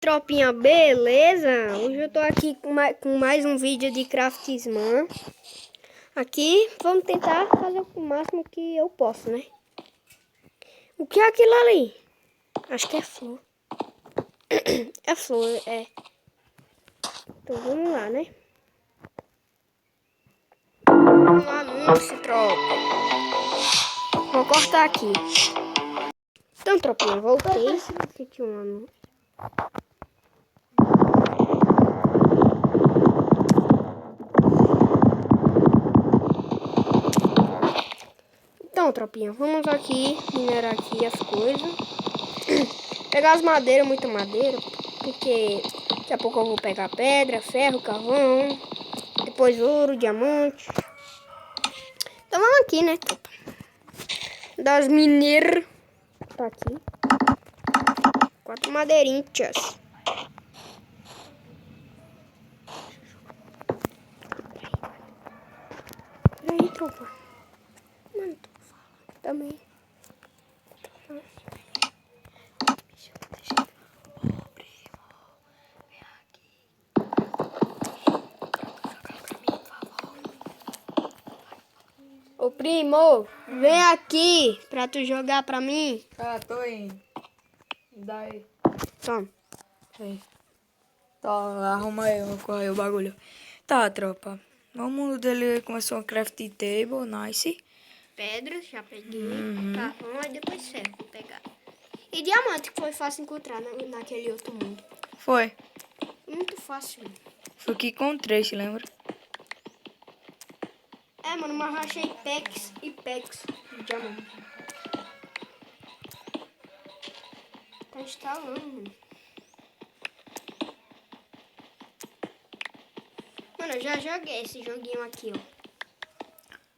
tropinha, beleza? Hoje eu tô aqui com mais um vídeo de Craftsman. Aqui, vamos tentar fazer o máximo que eu posso, né? O que é aquilo ali? Acho que é flor. É flor, é. Então vamos lá, né? Vamos lá, anúncio, tropa. Vou cortar aqui. Então, tropinha, voltei. Aqui tinha um anúncio. Então, tropinha, vamos aqui minerar aqui as coisas. Pegar as madeiras, muita madeira, porque daqui a pouco eu vou pegar pedra, ferro, carvão, depois ouro, diamante. Então vamos aqui, né, tropa? Das mineiras. Tá aqui. 4 madeirinhas. Peraí, tropa. Mano, tô falando também. Ô primo, vem aqui pra tu jogar pra mim. Tá, tô indo. Daí. Toma. Aí. Tá, arruma aí, vou correr o bagulho. Tá, tropa. Vamos dele começou uma craft table, nice. Pedra, já peguei. Carvão, aí depois ferro, vou pegar. E diamante, que foi fácil encontrar naquele outro mundo. Foi. Muito fácil. Foi que encontrei, se lembra? É, mano, mas eu achei packs e packs de diamante. Tá instalando, mano. Mano, eu já joguei esse joguinho aqui, ó.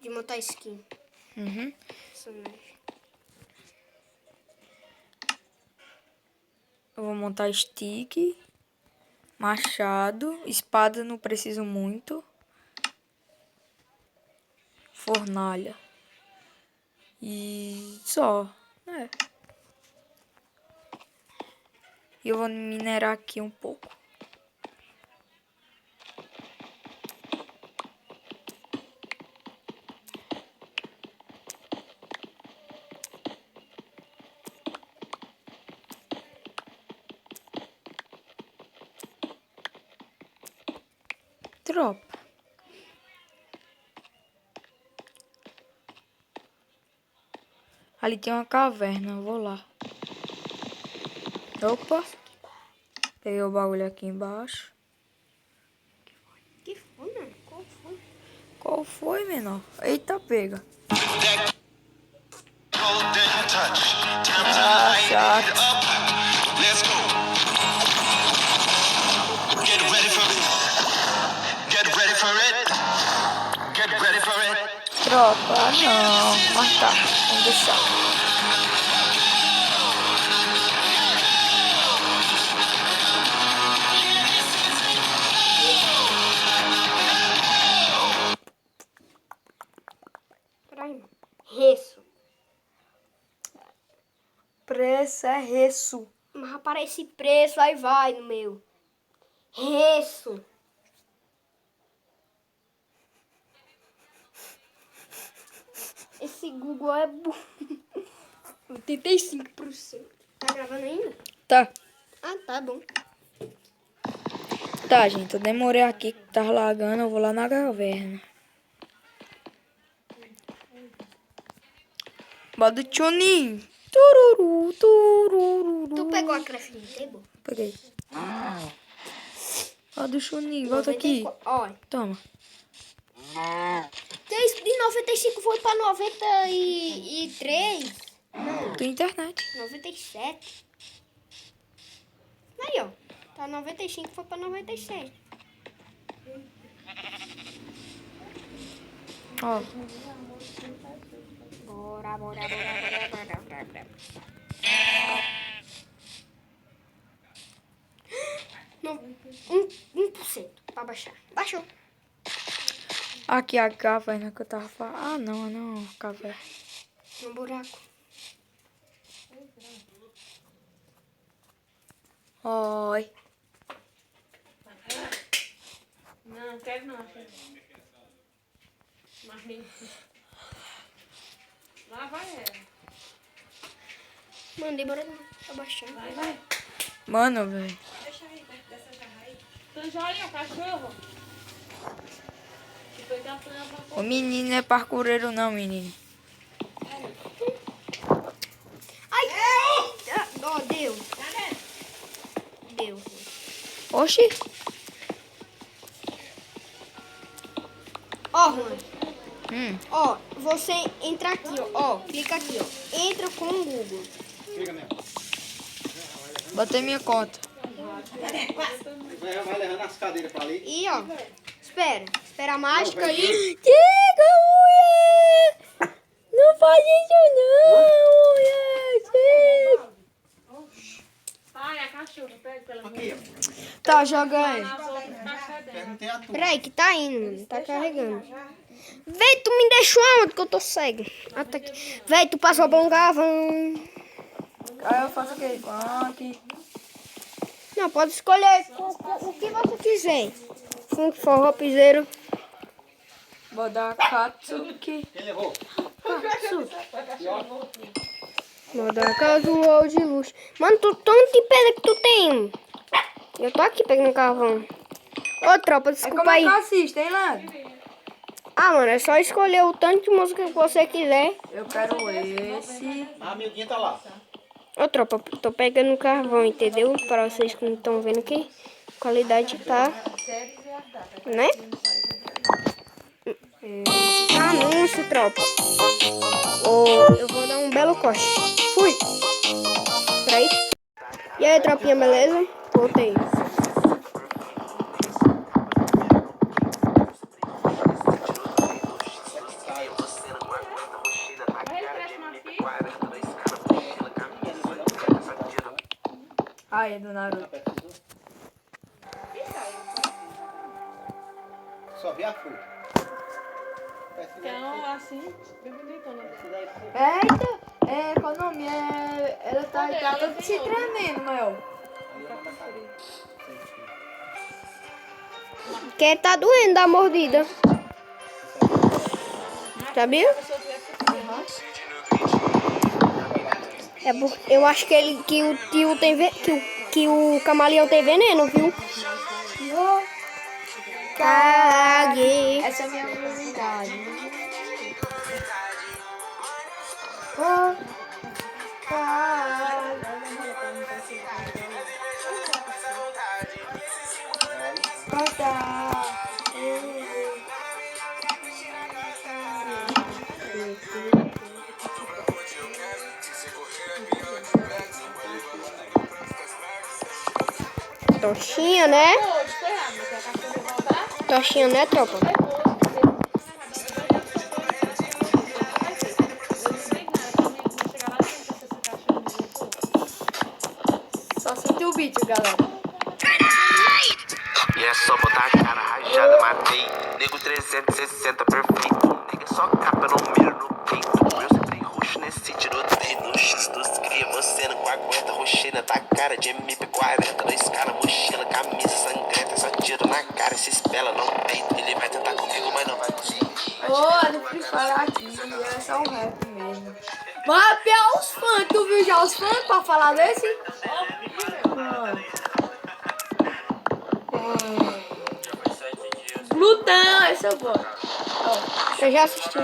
De montar skin. Personagem. Eu vou montar stick, machado, espada não preciso muito. Fornalha. E só, né? E eu vou minerar aqui um pouco. Tropa. Ali tem uma caverna, eu vou lá. Opa. Peguei o bagulho aqui embaixo. Que foi, mano? Qual foi? Qual foi, menor? Eita, pega. Ah, chato. Let's go. Get ready for it. Get ready for it. Get ready for it. Tropa, não. Mas tá, vamos deixar. Peraí, mano. Reço. Preço é reço. Mas aparece preço, aí vai no meu. Reço. Esse Google é burro. 85%. Tá gravando ainda? Tá. Ah, tá bom. Tá, gente, eu demorei aqui que tava lagando, eu vou lá na caverna. Bota o Chunin. Tururu, tururu. Tu pegou a crafting table? Peguei. Ó do Chunin, volta aqui. Olha. Toma. De 95 foi pra 93. Não, Tem internet. 97. Aí, ó. Tá 95, foi pra 97. Ó. Bora. Não, 1% pra baixar. Baixou. Aqui a caverna que eu tava falando. Ah, não, caverna. No buraco. Oi. Não, quero não. Mas nem... Lá vai ela. Mandei, bora abaixar. Vai. Mano, velho. Deixa aí, perto dessa jarra aí. Então já olha, cachorro. Depois dá pra levar O menino não é parkoureiro não, menino. Ai! Ó, deu. Deu. Oxi. Ó, Juan. Ó. Ó, você entra aqui, ó. Clica aqui, ó. Entra com o Google. Botei minha conta. Vai levando as cadeiras pra ali. E, ó. Espera a mágica aí. Chega, mulher! Não faz isso não, mulher! Ai, a cachorra, pega pela mão. Aqui, ó. Tá, joga aí. Perguntei a tua. Peraí, que tá indo, mano. Tá carregando. Véi, tu me deixou onde que eu tô cego? Ah, tá aqui. Véi, tu passou por um carvão. Aí eu faço o quê? Aqui. Não, pode escolher o que você quiser. Funk, forró, piseiro. Vou dar Katsuki. Quem levou? Moda casual de luxo. Mano, tu tanto de pedra que tu tem. Eu tô aqui pegando carvão. Ô, tropa, É desculpa como é aí. que assiste, hein, Leandro? Ah, mano, é só escolher o tanto de música que você quiser. Eu quero esse. A amiguinha tá lá. Ô, tropa, tô pegando carvão, entendeu? Para vocês que não estão vendo que a qualidade tá... Né? Anúncio, tropa. Eu vou dar um belo corte. Fui. Peraí. E aí, tropinha, beleza? Voltei. Aí, do Naruto. Só vi a cor. Então, assim, bem bonitona. Eita, qual o nome? Ela tá toda se tremendo, Mel. Que tá doendo da mordida. Sabia? É porque eu acho que o tio tem que o camaleão tem veneno, viu? Cague. Essa é a minha vontade. Tochinha, né? Tochinha, né, tropa? Só sentiu o beat, galera. E é só botar a cara rajada, matei. Nego 360 perfeito. Nega só capa, não miro no peito. Eu sempre roxo nesse tiroteio. No X dos cria, você não aguenta. Roxina tá cara de MP40. 2 caras, mochila, camisa sangrenta. Só tiro na cara, se espela, não peito. Ele vai tentar comigo, mas não vai conseguir. Ô, não fui falar aqui, é só um rap mesmo. Mas pior os fãs, tu viu já os fãs pra falar desse? Plutão, esse eu gosto. Eu já assisti.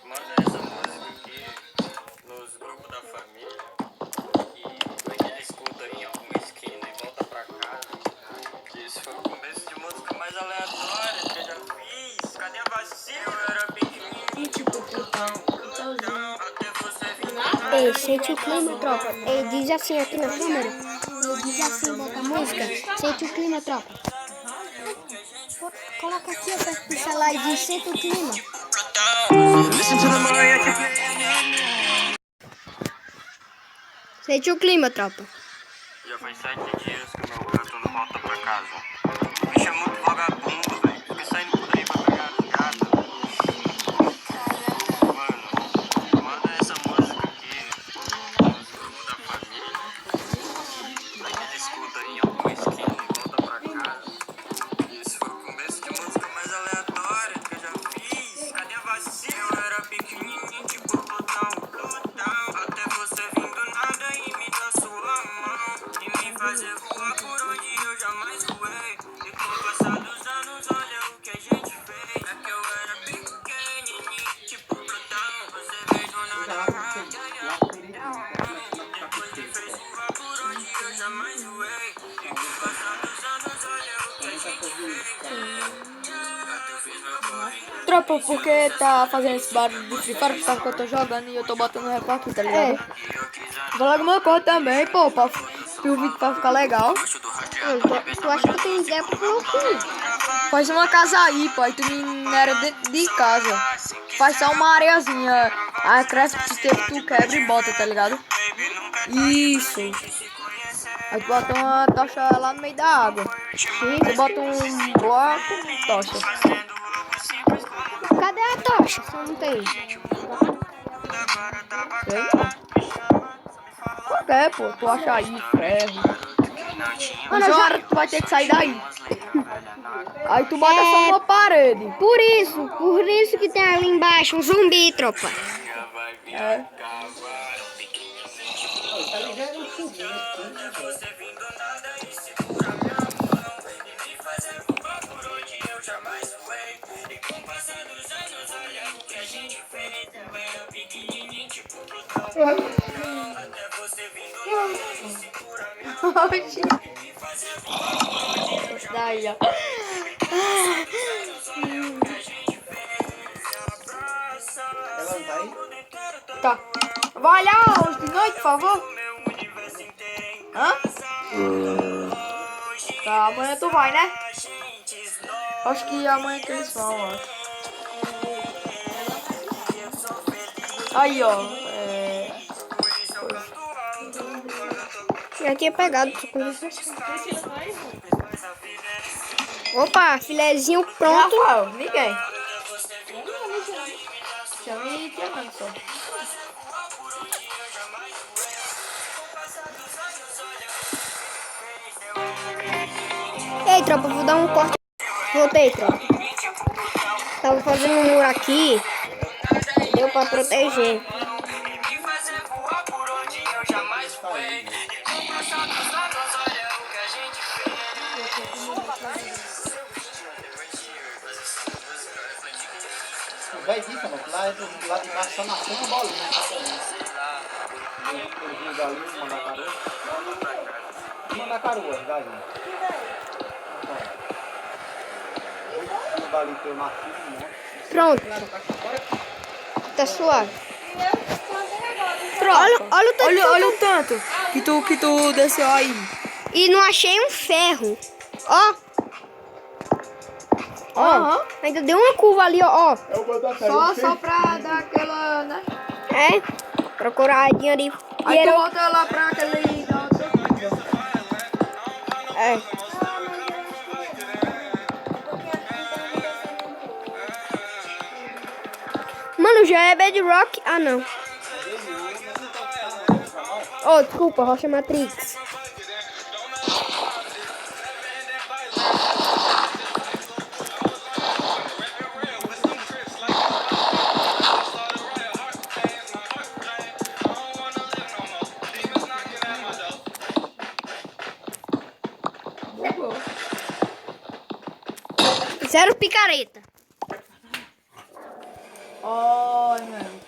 Manda essa música aqui nos grupos da família e ele escuta em alguma esquina e volta pra casa. Isso foi o começo de música mais aleatória que eu já fiz. Cadê a vacina? Eu era pequenininho. E tipo, Plutão. Até você vir. Ei, sente o clima, tropa. Ele diz assim aqui na câmera. Ele diz assim, bota a música. Sente o clima, tropa. Coloca aqui, ó, perto do celular e diz sente o clima. Sente o clima, tropa. Já faz 7 dias que o meu gato não volta pra casa. O bicho é muito vagabundo, velho. Fica saindo por aí pra pegar as gatas. Mano, manda essa música. tropa, porque tá fazendo esse barulho de Free Fire, por causa que eu tô jogando e eu tô botando o record aqui, tá ligado? Vou logo uma coisa também, pô, pra o vídeo pra ficar legal. Tu acha que tem ideia pra colocar? Faz uma casa aí, pô, aí tu minera dentro de casa. Faz só uma areiazinha, aí cresce que tu quebra e bota, tá ligado? Isso. Aí tu bota uma tocha lá no meio da água. Tu bota um bloco, tocha. Cadê a tocha? Você não tem. Sei, qualquer, pô, tu acha aí, ferro. Mas uma hora tu vai ter que sair daí. Aí tu bota só uma parede. Por isso que tem ali embaixo um zumbi, tropa. É. Oxi. Daí, ó. Ela não tá aí? Tá. Vai lá hoje de noite, por favor. Hã? Tá, amanhã tu vai, né? Acho que amanhã que eles vão, ó. Aí, ó. Já tinha pegado. Opa, filezinho pronto. Rafael, ninguém. Chame tia Nani só. Ei, tropa, vou dar um corte. Voltei, tropa. Tava fazendo um muro aqui. Deu pra proteger. Vai disso, mano. Lá de baixo só nasceu uma bolinha. Eu vi galinha, Mandacaru, as galinhas. O galinho que eu nasci, né? Pronto. Tá suave. Olha o tanto. Olha o tanto que tu desceu aí. E não achei um ferro. Ó. Ó. Aham. Ainda deu uma curva ali, ó. Só pra dar aquela, né? É. Procuradinha ali. Aí tu volta lá pra aquele... É. Mano, já é Bedrock? Ah, não. Oh, desculpa, Rocha Matrix. Zero picareta. Ai, mano.